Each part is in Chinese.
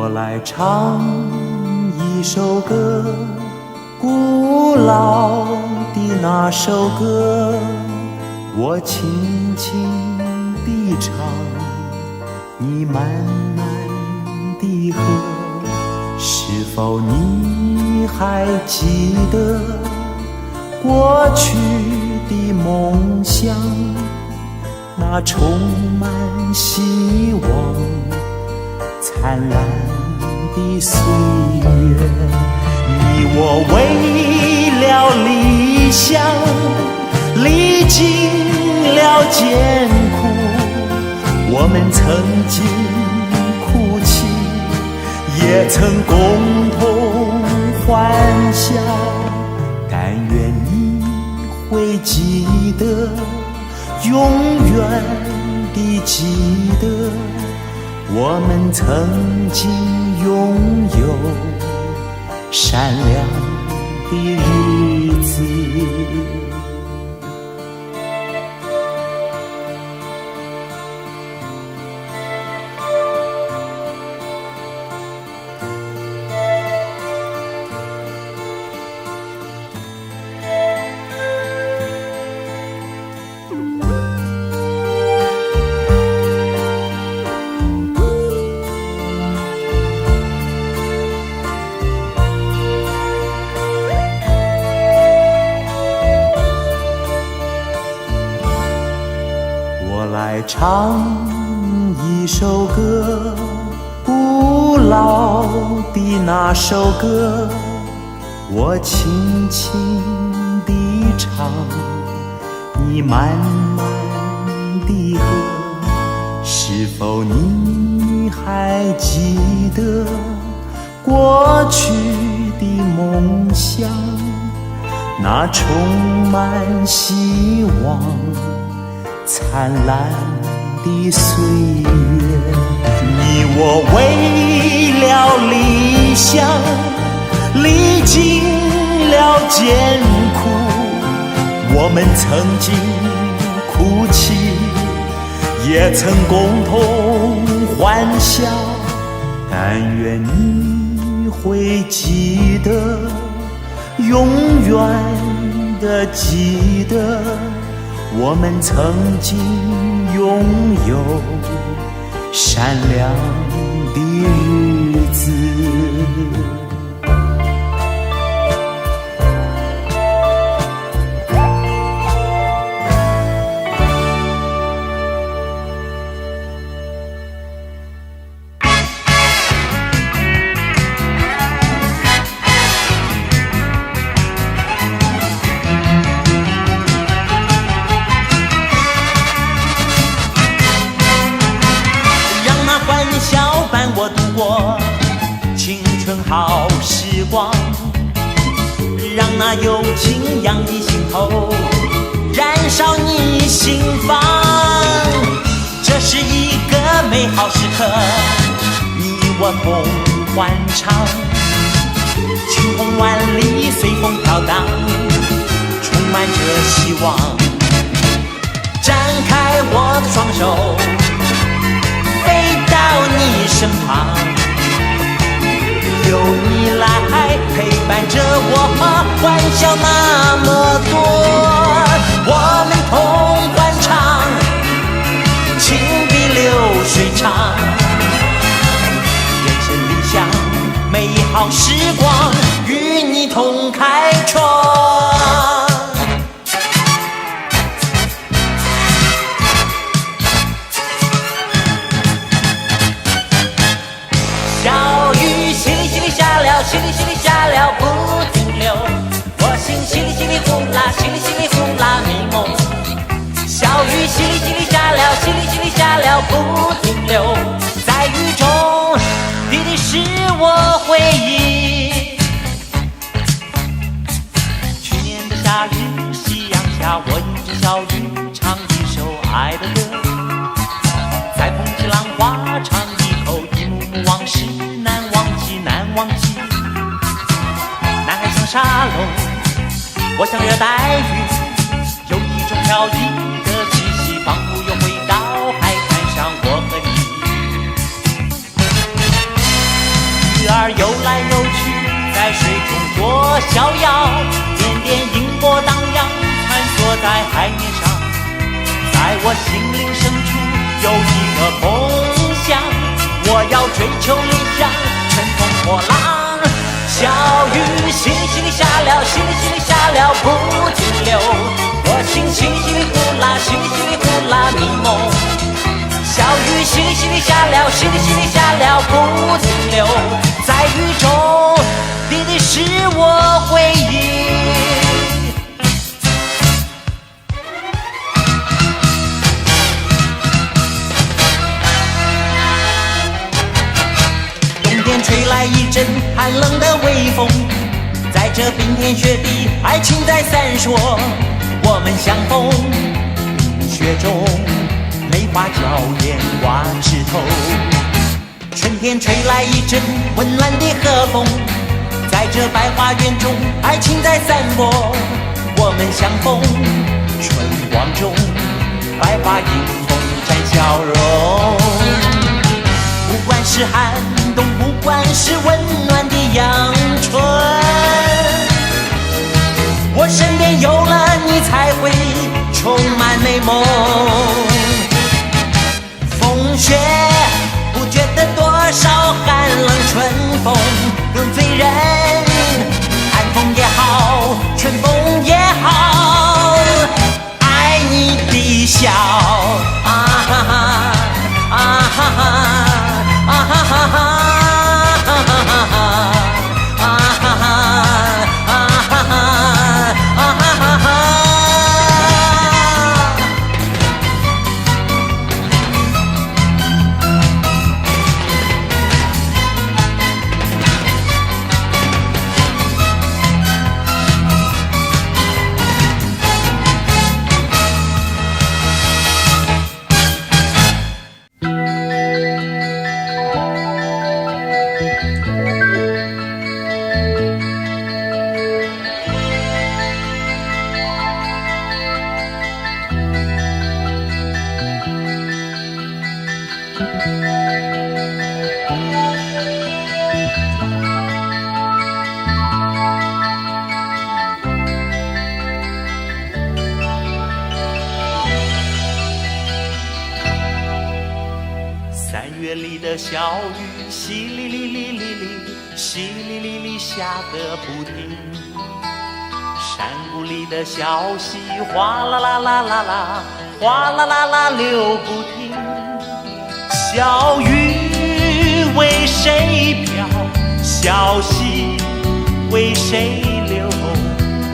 我来唱一首歌，古老的那首歌，我轻轻地唱，你慢慢地和。是否你还记得过去的梦想，那充满希望灿烂的岁月？你我为了理想历经了艰苦，我们曾经哭泣，也曾共同欢笑。但愿你会记得，永远地记得，我们曾经拥有闪亮的日子。唱一首歌，古老的那首歌，我轻轻地唱，你慢慢地和。是否你还记得过去的梦想，那充满希望灿烂的岁月？你我为了理想历经了艰苦，我们曾经哭泣，也曾共同欢笑。但愿你会记得，永远地记得，我们曾经拥有闪亮的日子。我度过青春好时光，让那友情洋溢心头，燃烧你心房。这是一个美好时刻，你我共欢唱，晴空万里随风飘荡，充满着希望。展开我的双手，到你身旁，有你来陪伴着我，欢笑那么多，我们同欢唱，情比流水长，人生理想美好时光，与你同开创。淅沥淅沥下了不停留，我心淅沥淅沥呼啦，淅沥淅沥呼啦迷蒙。小雨淅沥淅沥下了，淅沥淅沥下了不停留，在雨中滴滴是我回忆。去年的夏日，夕阳下，我迎着小雨，唱一首爱的歌，在风起浪花唱一口，一幕幕往事难忘记，难忘记。沙漏，我像热带雨，有一种飘逸的气息，仿佛又回到海滩上，我和你。儿游来游去，在水中多逍遥，点点银波荡漾，穿梭在海面上。在我心灵深处有一个梦想，我要追求理想，乘风破浪。小雨淅沥淅沥下了，淅沥淅沥下了不停留，我心淅沥淅沥呼啦，淅沥淅沥呼啦迷蒙。小雨淅沥淅沥下了，淅沥淅沥下了不停留，在雨中滴滴是我回忆。冬天吹来一阵寒冷的微风，在这冰天雪地，爱情在闪烁，我们相逢雪中。梅花娇艳挂枝头，春天吹来一阵温暖的和风，在这百花园中，爱情在散播，我们相逢春光中，百花迎风展笑容。不管是寒冬，不管是温暖的阳春，我身边有了你，才会充满美梦。风雪不觉得多少寒冷，春风更醉人，寒风也好，春风也好，爱你的笑啊哈哈啊哈哈啊哈哈啊哈哈3月里的小雨，淅沥沥沥沥沥，淅沥沥沥下个不停。山谷里的小溪，哗啦啦啦啦啦，哗啦啦啦流不停。小雨为谁飘？小溪为谁流？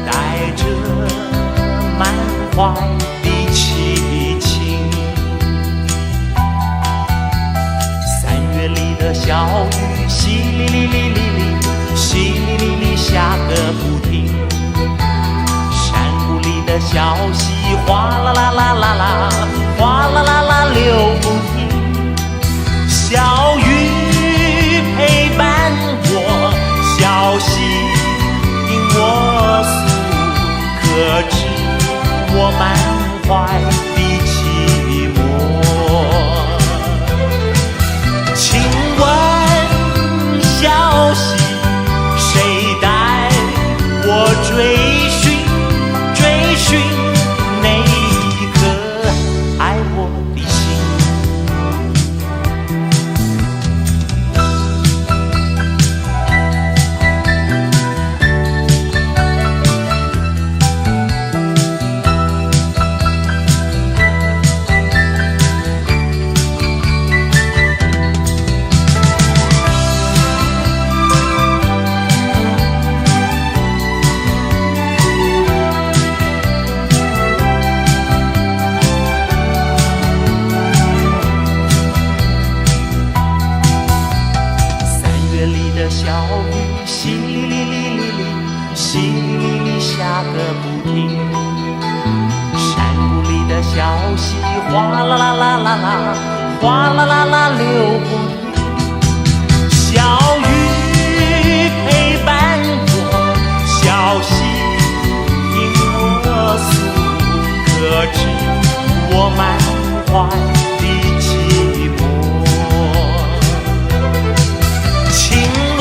带着满怀的凄情。3月里的小雨，淅沥沥沥沥沥，淅沥沥沥下个不停。山谷里的小溪，哗啦啦啦啦啦，哗啦啦啦流不停。小雨陪伴我，小溪听我诉，可知我满怀的寂寞。请问小溪，谁带我追寻追寻那一颗爱我的心？小雨淅沥沥沥沥沥，淅沥沥沥下个不停。山谷里的小溪，哗啦啦啦啦啦，哗啦啦啦流不停。小雨陪伴我，小溪听我诉，可知我满怀的寂寞。请问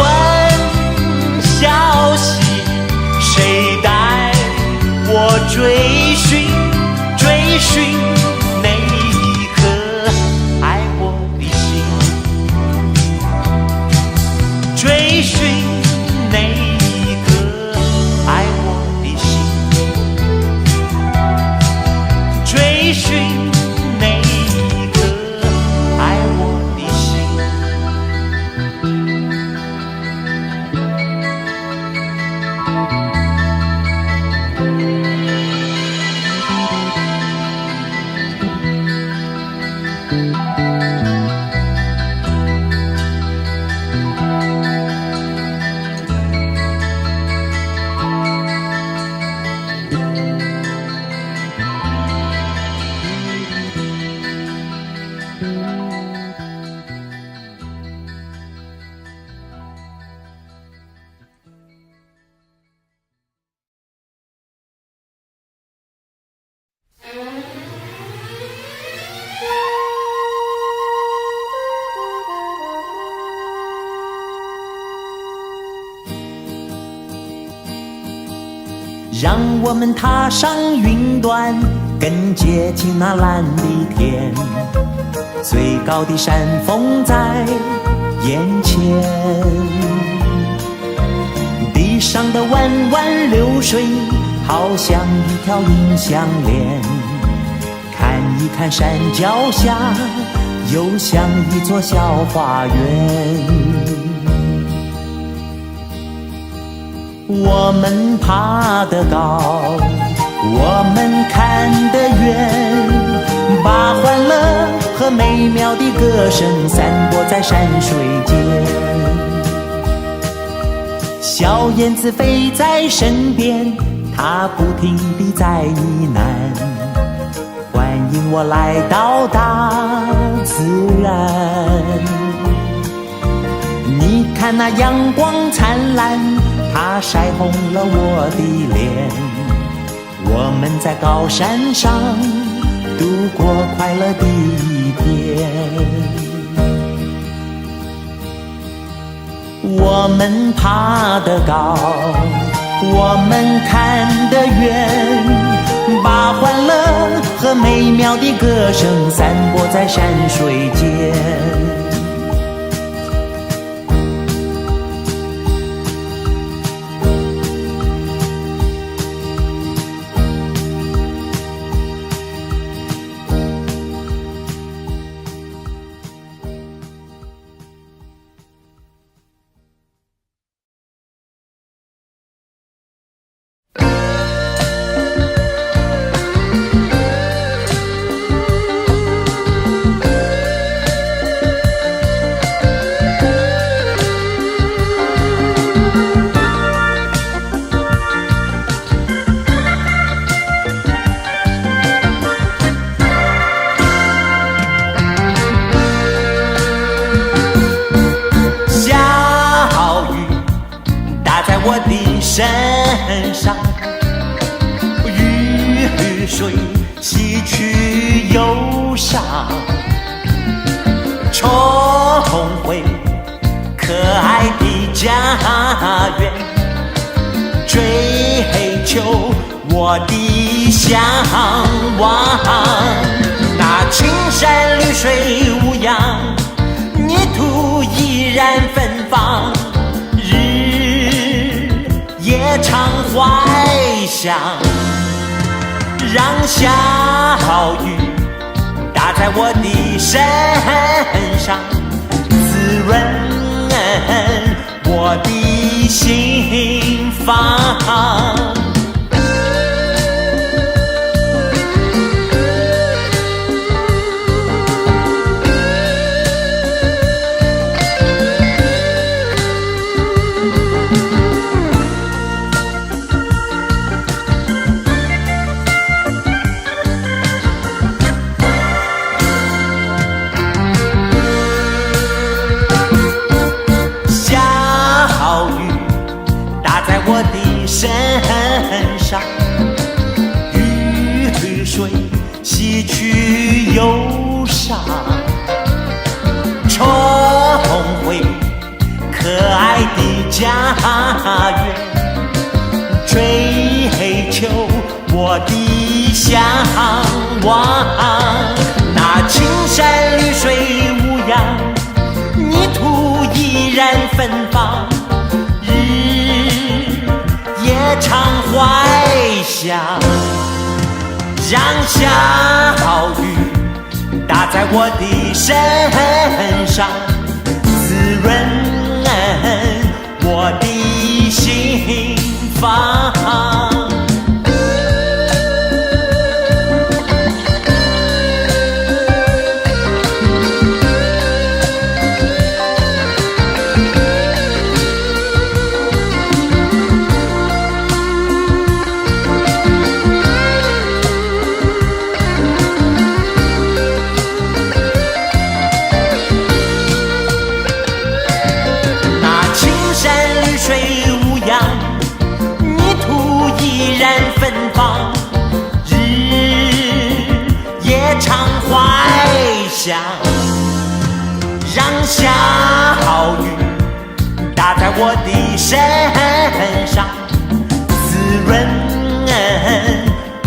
寻那一个爱我的心，追寻那一个爱我的心。让我们踏上云端，更接近那蓝的天，最高的山峰在眼前，地上的弯弯流水好像一条银项链，看一看山脚下又像一座小花园。我们爬得高，我们看得远，把欢乐和美妙的歌声散播在山水间。小燕子飞在身边，它不停地在呢喃，欢迎我来到大自然。你看那阳光灿烂，它晒红了我的脸，我们在高山上度过快乐的一天。我们爬得高，我们看得远，把欢乐和美妙的歌声散播在山水间。我的身上，雨水洗去忧伤，重回可爱的家园，追求我的向往。那青山绿水无恙，泥土依然芬芳，夜常怀想，让小雨打在我的身上，滋润我的心房。我的身上，雨水洗去忧伤，重回可爱的家园，追求我的向往。那青山绿水无恙，泥土依然芬芳，常怀想，让小雨打在我的身上，滋润我的心房。芬芳，日夜常怀想，让小雨打在我的身上，滋润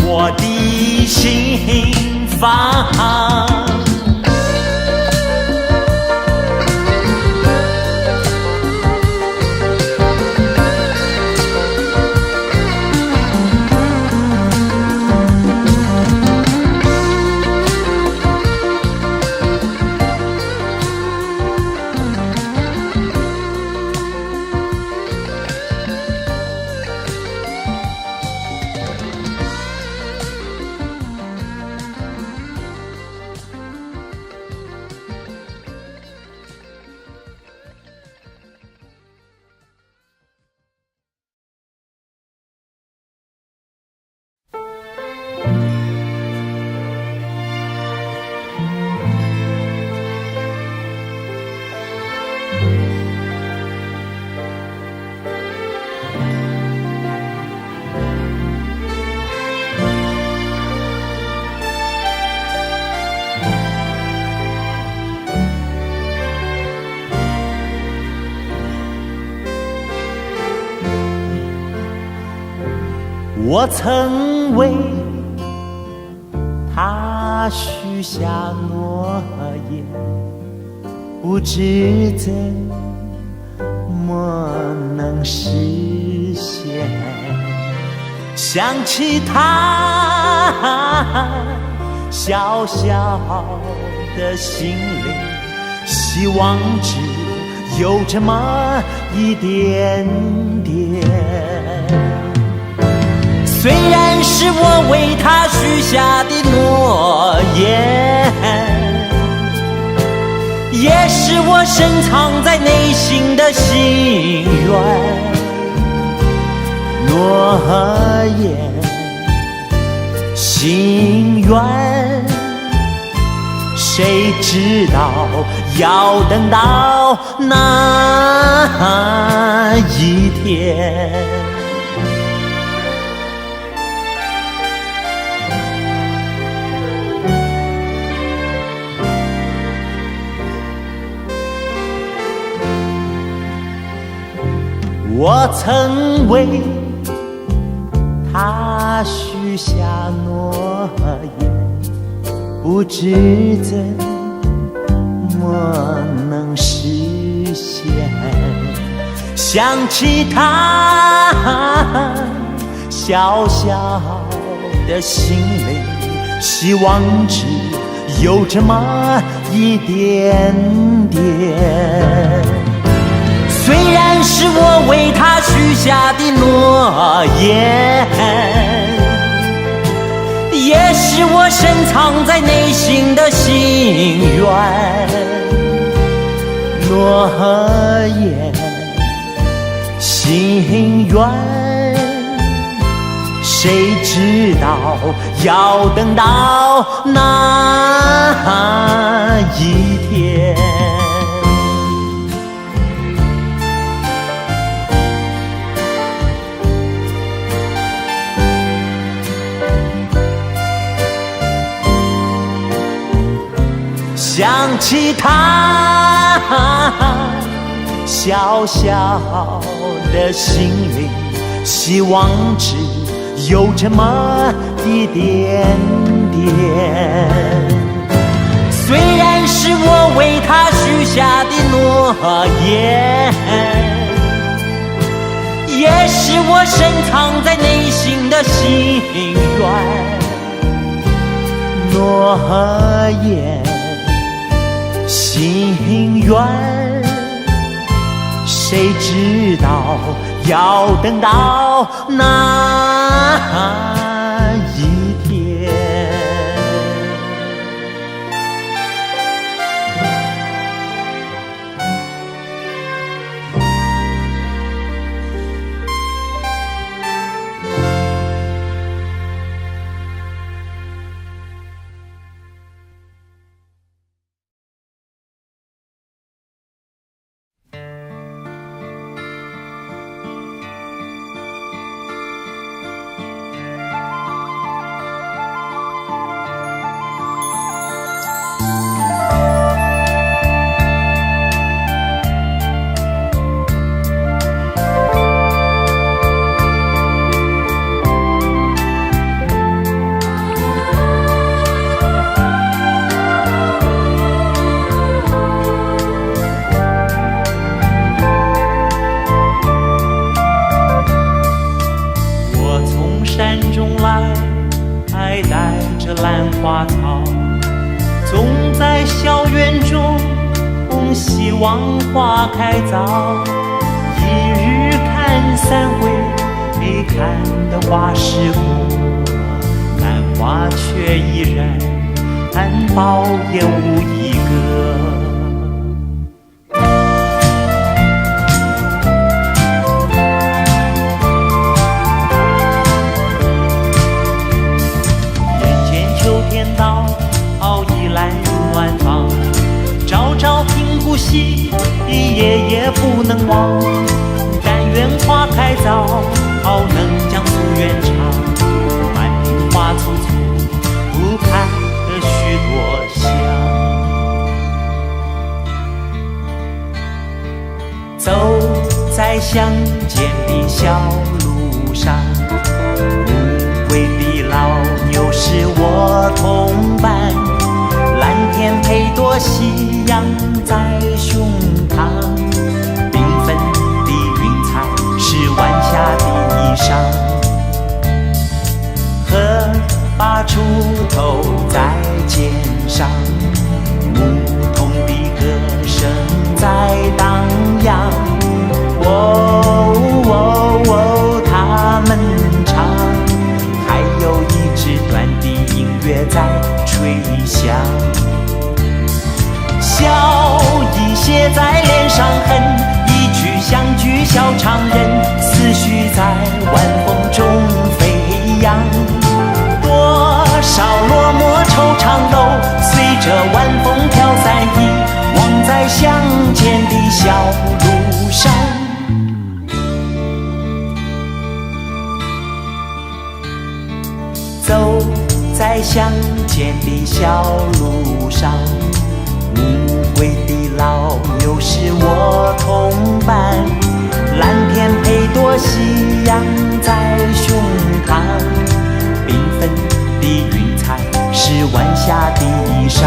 我的心房。我曾为他许下诺言，不知怎么能实现。想起他小小的心灵，希望只有这么一点点。虽然是我为他许下的诺言，也是我深藏在内心的心愿。诺言，心愿，谁知道要等到哪一天？我曾为他许下诺言，不知怎么能实现。想起他小小的心灵，希望只有这么一点点。虽然是我为他许下的诺言，也是我深藏在内心的心愿。诺言，心愿，谁知道要等到哪一天？想起他小小的心灵，希望只有这么一点点。虽然是我为他许下的诺言，也也是我深藏在内心的心愿。诺言，心愿，谁知道要等到哪一天？兰花草，总在校园中希望花开早。一日看三回，看得花时过，兰花却依然苞也无一个。夕，夜夜不能忘。但愿花开早，能将夙愿偿。满庭花簇簇，不开了许多香。走在乡间的小路上，乌龟的老牛是我同伴。蓝天配朵夕阳在胸膛，缤纷的云彩是晚霞的衣裳。河把锄头在肩上，牧童的歌声在荡漾。喔喔喔，他们唱，还有一支短的音乐在吹响。笑意写在脸上痕，一句相聚笑常人，思绪在晚风中飞扬。多少落寞惆怅都随着晚风飘散逸，忘在乡间的小路上。走在乡间的小路上，乌龟的老牛是我同伴，蓝天配朵夕阳在胸膛，缤纷的云彩是晚霞的衣裳。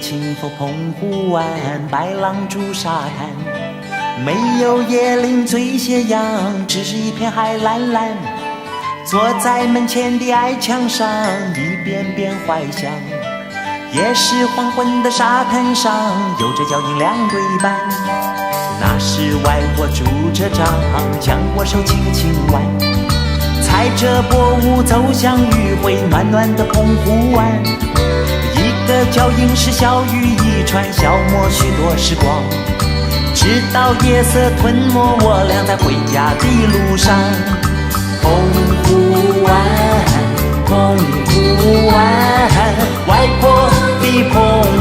清风澎湖湾，白浪逐沙滩，没有椰林醉斜阳，只是一片海蓝蓝。坐在门前的矮墙上，一遍遍怀想。也是黄昏的沙滩上，有着脚印两对半。那时外婆拄着杖，将我手轻轻挽，踩着薄雾走向余晖暖暖的澎湖湾。一个脚印是小雨一串，消磨许多时光，直到夜色吞没我俩在回家的路上。澎湖湾，澎湖湾，外婆的澎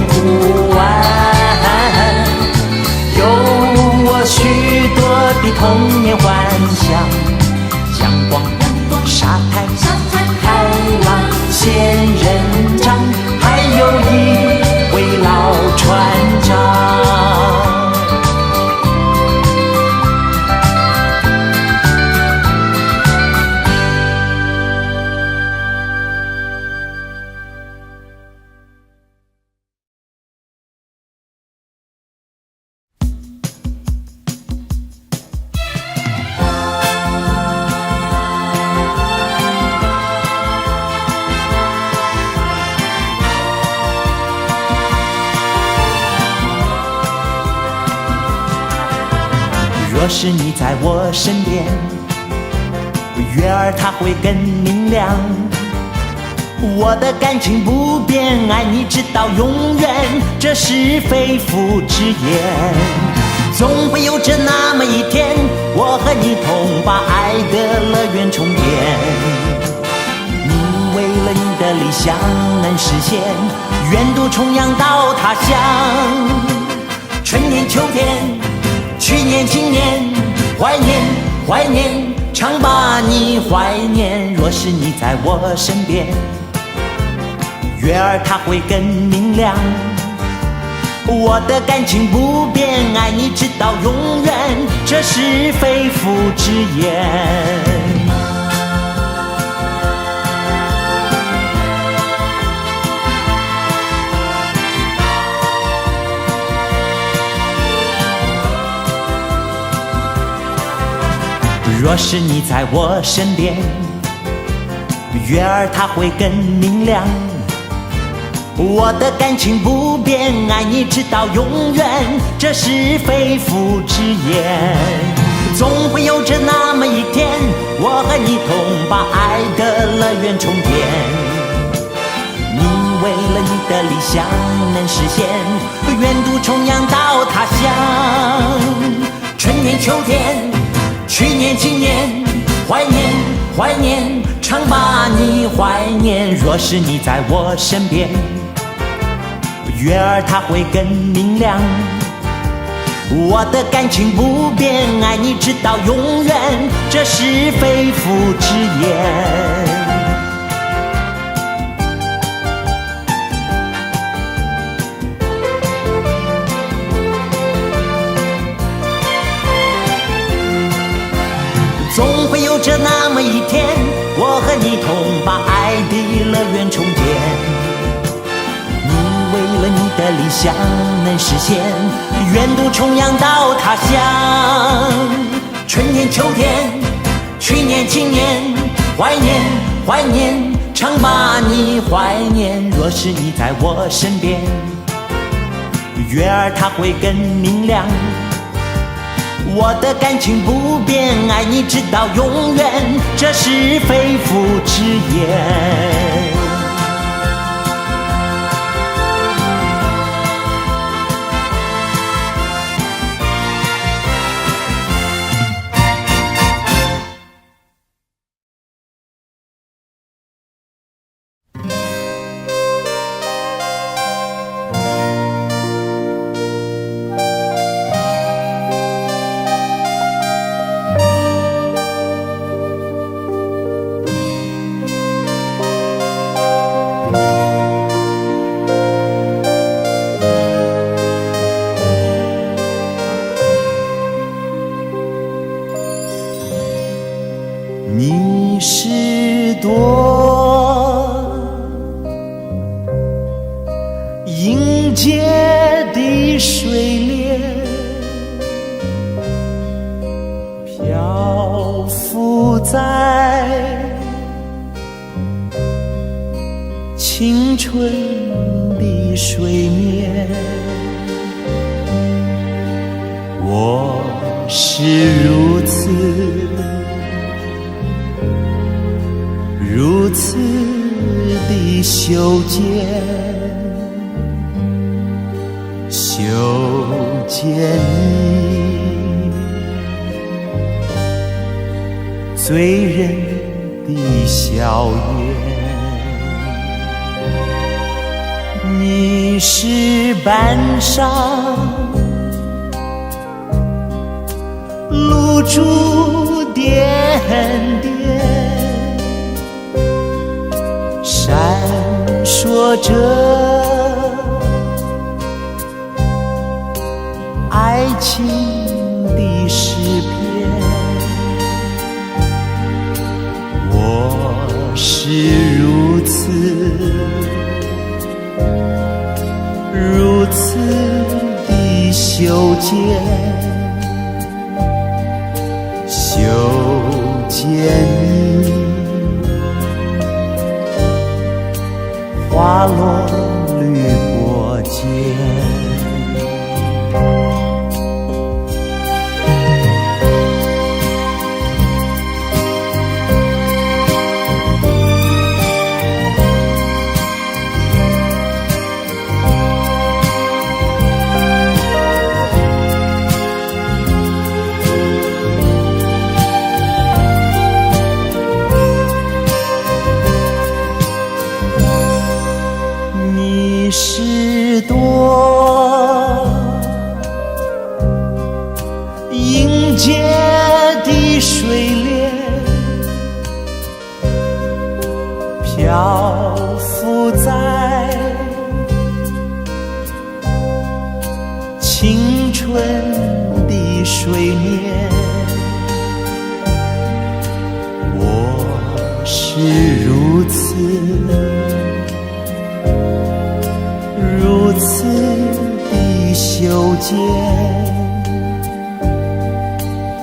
湖湾，有我许多的童年幻想。阳光，沙滩，海浪，仙人掌，还有一位老若是你在我身边，月儿它会更明亮。我的感情不变，爱你直到永远，这是肺腑之言。总会有着那么一天，我和你同把爱的乐园重建。你为了你的理想能实现，远渡重洋到他乡。春年秋天，去年今年，怀念怀念，常把你怀念。若是你在我身边，月儿它会更明亮。我的感情不变，爱你直到永远，这是肺腑之言。若是你在我身边，月儿它会更明亮。我的感情不变，爱你直到永远，这是肺腑之言。总会有着那么一天，我和你同把爱的乐园重建。你为了你的理想能实现，远渡重洋到他乡。春年秋天，去年今年，怀念怀念，常把你怀念。若是你在我身边，月儿它会更明亮。我的感情不变，爱你直到永远，这是肺腑之言。总会有着那么一天，我和你同把爱的乐园重建。你为了你的理想能实现，远渡重洋到他乡。春年秋天，去年今年，怀念怀念，常把你怀念。若是你在我身边，月儿它会更明亮。我的感情不变，爱你直到永远，这是肺腑之言。你是朵迎接的水莲，漂浮在青春的水面。我是如此的修剪，修剪你醉人的笑颜。你是板上露珠点点，闪烁着爱情的诗篇。我是如此的修剪，修剪你花落绿波间。如此的修剪，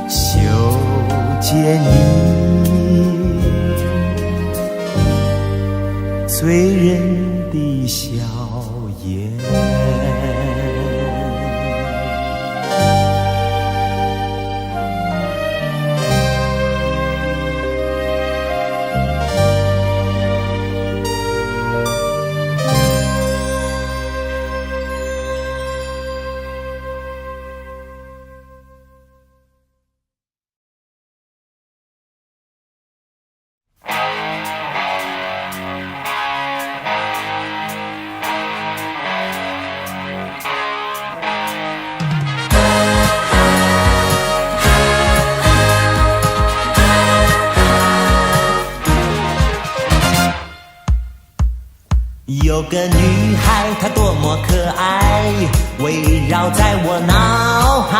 修剪你醉人的笑颜。有个女孩，她多么可爱，围绕在我脑海。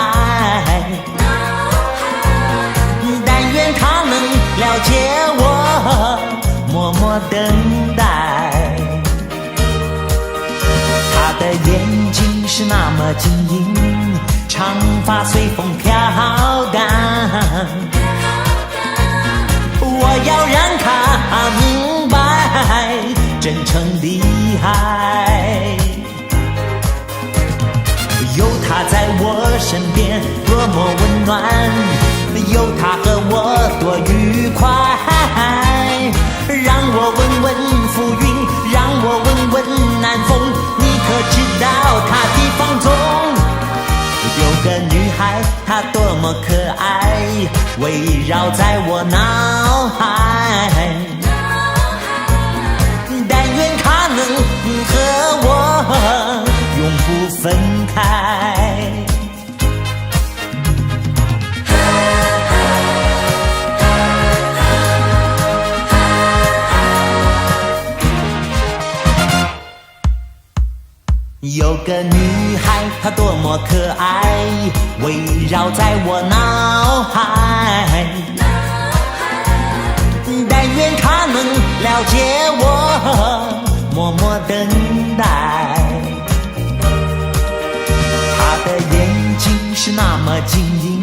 但愿她能了解我，默默等待。她的眼睛是那么晶莹，长发随风飘荡。我要让她明白真诚的爱，有他在我身边多么温暖，有他和我多愉快，让我闻闻浮云，让我闻闻南风，你可知道他的放纵？有个女孩，她多么可爱，围绕在我脑海。能和我永不分开。有个女孩，她多么可爱，围绕在我脑海。但愿她能了解我，默默等待。她的眼睛是那么晶莹，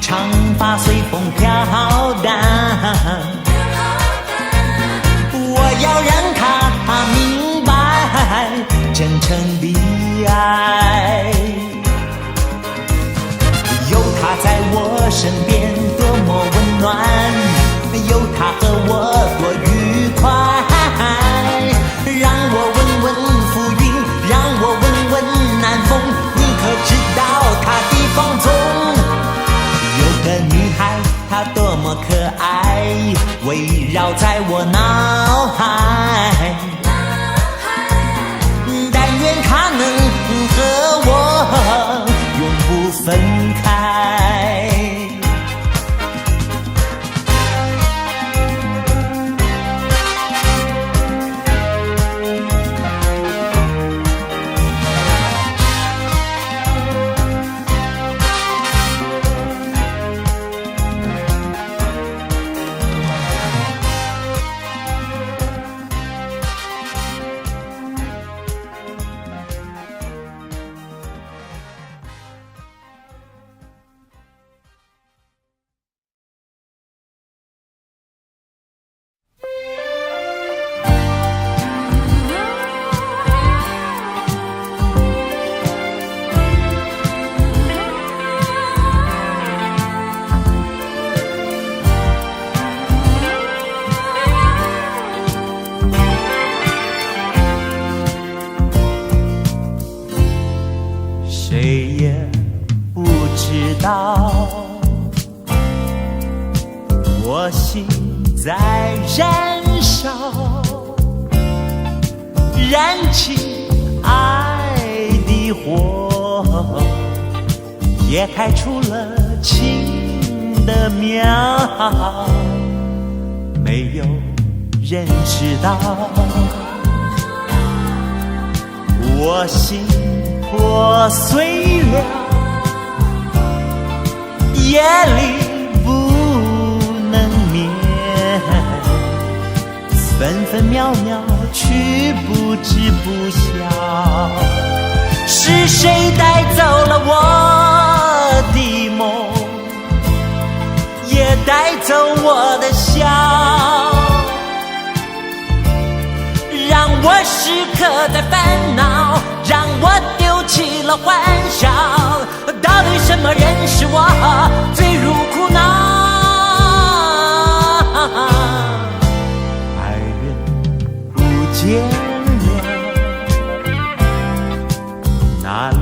长发随风飘荡。我要让她明白真诚的爱，有她在我身边多么温暖，有她和我多愉快，让我闻闻浮云，让我闻闻南风，你可知道她的放纵？有个女孩，她多么可爱，围绕在我脑海。但愿她能和我永不分开。谁也不知道，我心在燃烧，燃起爱的火，也开出了情的苗，没有人知道，我心破碎了，夜里不能眠，分分秒秒去不知不晓。是谁带走了我的梦，也带走我的笑，让我时刻在烦恼，让我丢弃了欢笑。到底什么人使我坠入苦恼？爱人不见了，哪里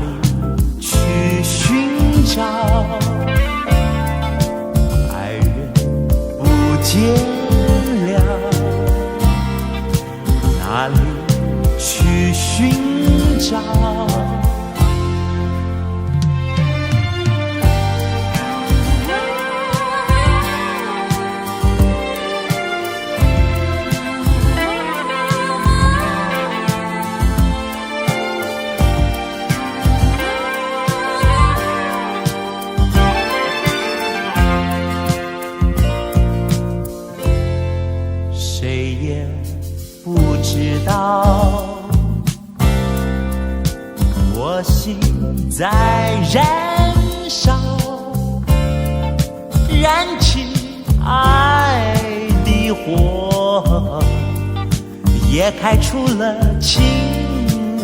去寻找？爱人不见了，哪里去寻找？谁也不知道，我心在燃烧，燃起爱的火，也开出了情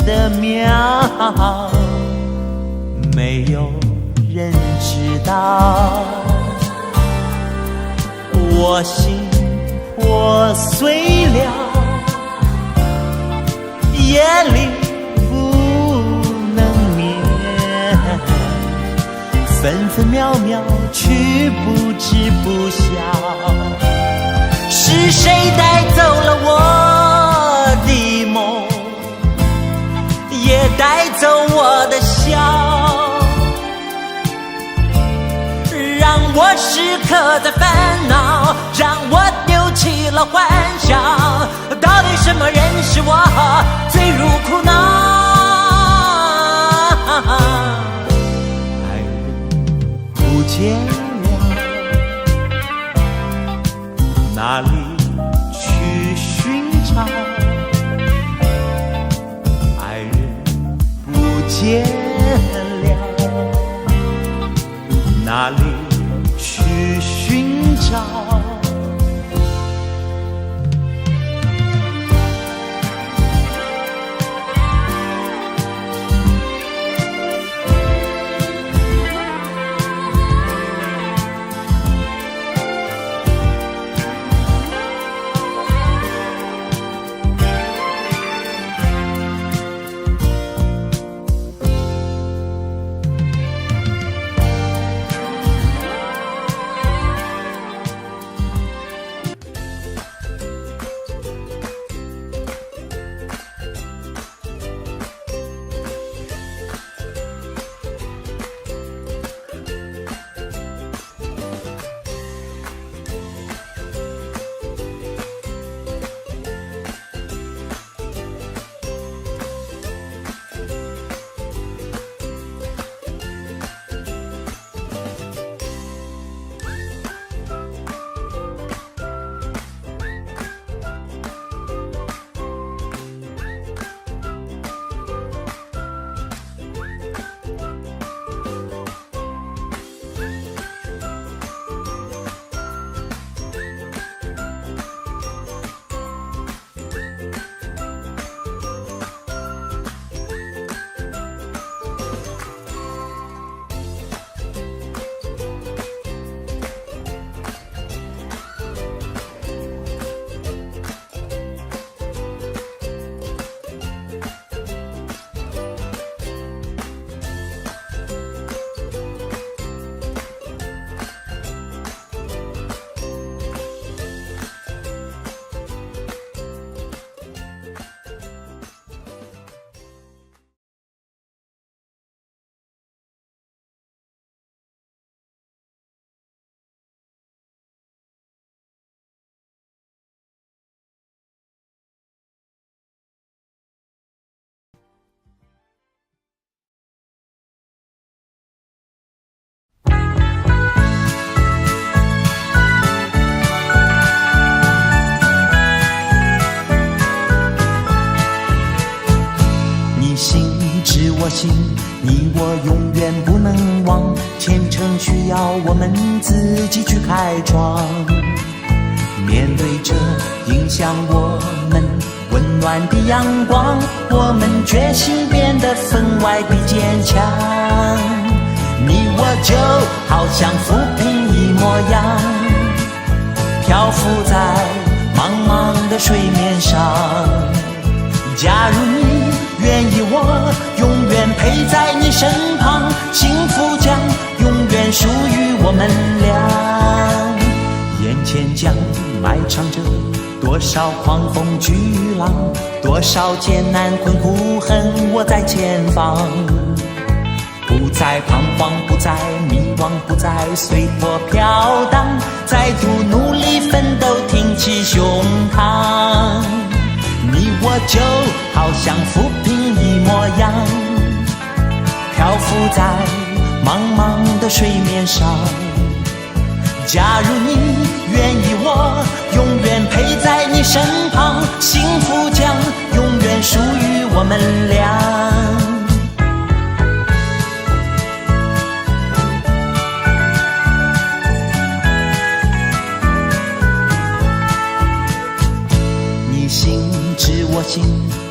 的苗。没有人知道，我心破碎了，夜里不能眠，分分秒秒去不知不晓。是谁带走了我的梦，也带走我的笑，让我时刻在烦恼，让我丢弃了欢笑。到底什么人使我坠入苦恼？爱人不见了，哪里去寻找？爱人不见了，哪里去寻找？我心，你我永远不能忘。前程需要我们自己去开创。面对着影响我们温暖的阳光，我们决心变得分外的坚强。你我就好像浮萍一模样，漂浮在茫茫的水面上。假如你愿意，我永远陪在你身旁，幸福将永远属于我们俩。眼前将埋藏着多少狂风巨浪，多少艰难困苦恨我在前方。不再彷徨，不再迷惘，不再随波飘荡，再度努力奋斗，挺起胸膛。你我就好像浮萍一模样，漂浮在茫茫的水面上。假如你愿意，我永远陪在你身旁，幸福将永远属于我们俩。你心知我心，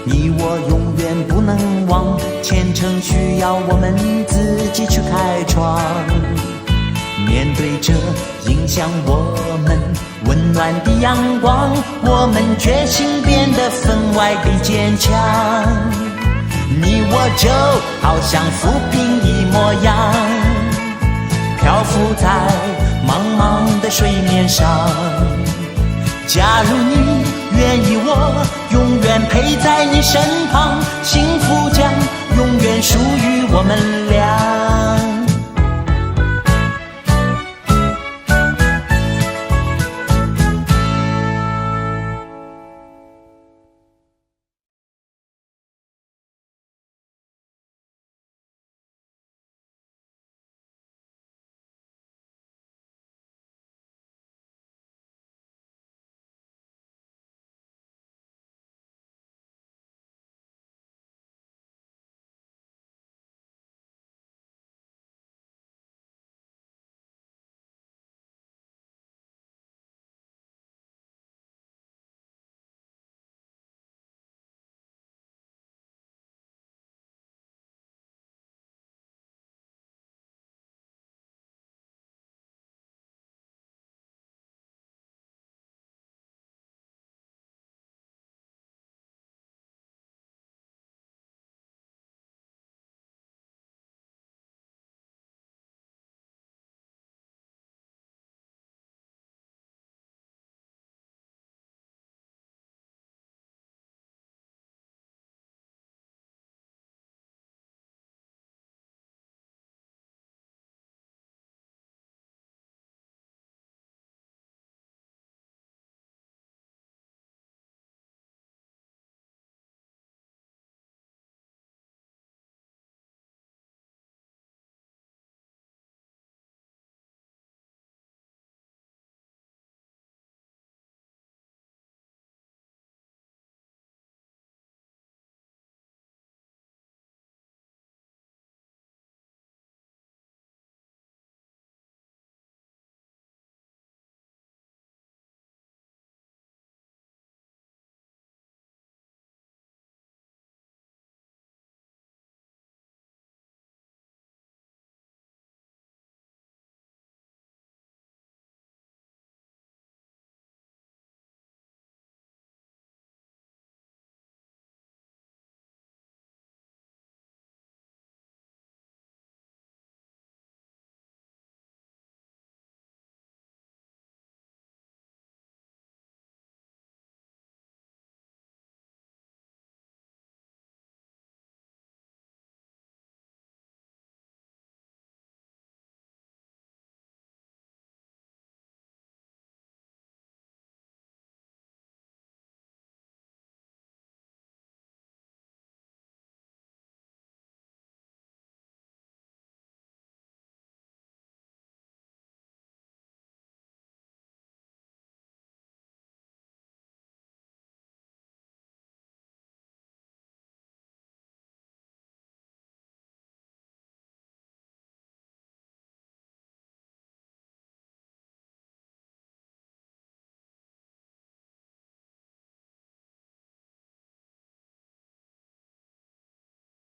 你我永远不能忘。前程需要我们自己去开创。面对着影响我们温暖的阳光，我们决心变得分外的坚强。你我就好像浮萍一模样，漂浮在茫茫的水面上。假如你愿意，我永远陪在你身旁，幸福将永远属于我们俩。